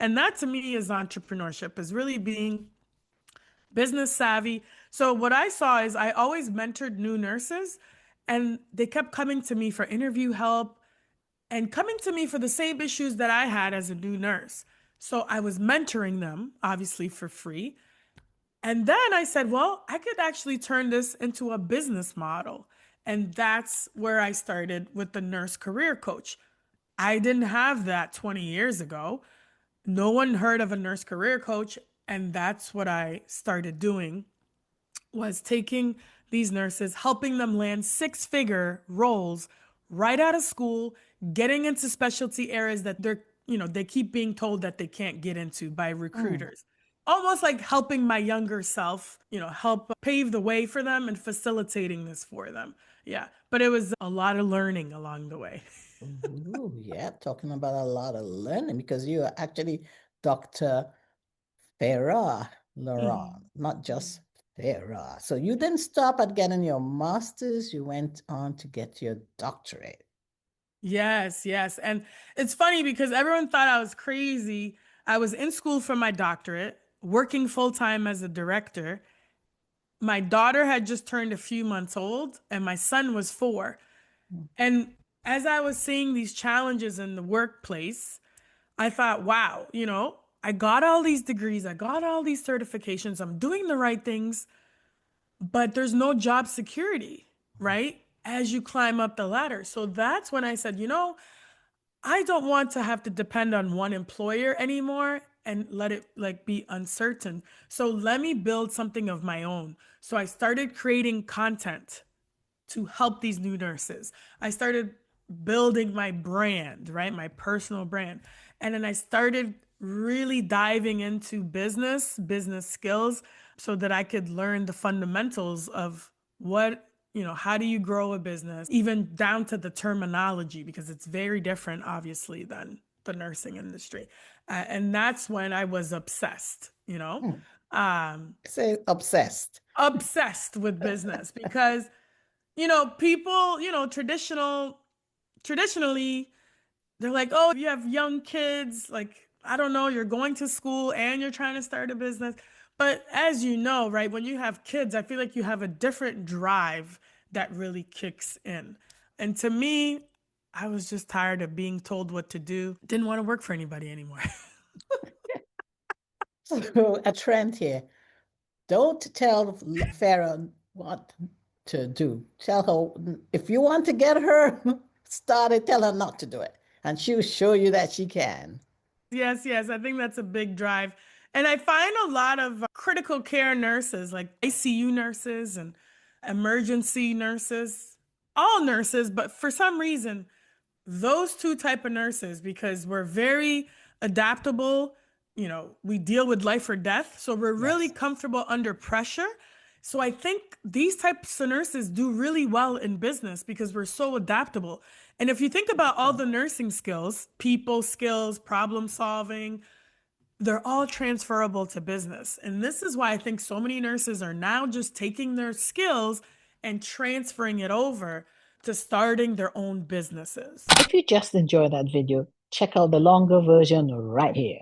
And that to me is entrepreneurship, is really being business savvy. So what I saw is I always mentored new nurses and they kept coming to me for interview help and coming to me for the same issues that I had as a new nurse. So I was mentoring them, obviously for free. And then I said, well, I could actually turn this into a business model. And that's where I started with the nurse career coach. I didn't have that 20 years ago. No one heard of a nurse career coach. And that's what I started doing, was taking these nurses, helping them land six-figure roles right out of school, getting into specialty areas that they keep being told that they can't get into by Mm. recruiters. Almost like helping my younger self, help pave the way for them and facilitating this for them. Yeah, but it was a lot of learning along the way. Ooh, yeah, talking about a lot of learning because you are actually Dr. Farah Laurent, Mhm. not just Farah. So you didn't stop at getting your master's, you went on to get your doctorate. Yes, yes. And it's funny because everyone thought I was crazy. I was in school for my doctorate, working full time as a director. My daughter had just turned a few months old, and my son was 4. And as I was seeing these challenges in the workplace, I thought, wow, I got all these degrees, I got all these certifications, I'm doing the right things, but there's no job security, right? As you climb up the ladder. So that's when I said, I don't want to have to depend on one employer anymore and let it like be uncertain. So let me build something of my own. So I started creating content to help these new nurses. I started building my brand, right? My personal brand. And then I started really diving into business skills so that I could learn the fundamentals of how do you grow a business, even down to the terminology, because it's very different, obviously, than the nursing industry. And that's when I was Hmm. um, Say obsessed. obsessed with business because people, traditionally, they're like, oh, if you have young kids, like, I don't know, you're going to school and you're trying to start a business. But as you know, right, when you have kids, I feel like you have a different drive that really kicks in. And to me, I was just tired of being told what to do. Didn't want to work for anybody anymore. So a trend here. Don't tell Farah what to do. Tell her if you want to get her started, tell her not to do it. And she'll show you that she can. Yes, yes, I think that's a big drive. And I find a lot of critical care nurses, like ICU nurses and emergency nurses, all nurses, but for some reason, those two type of nurses, because we're very adaptable, we deal with life or death, so we're really Yes. comfortable under pressure. So I think these types of nurses do really well in business because we're so adaptable. And if you think about all the nursing skills, people skills, problem solving, they're all transferable to business. And this is why I think so many nurses are now just taking their skills and transferring it over to starting their own businesses. If you just enjoyed that video, check out the longer version right here.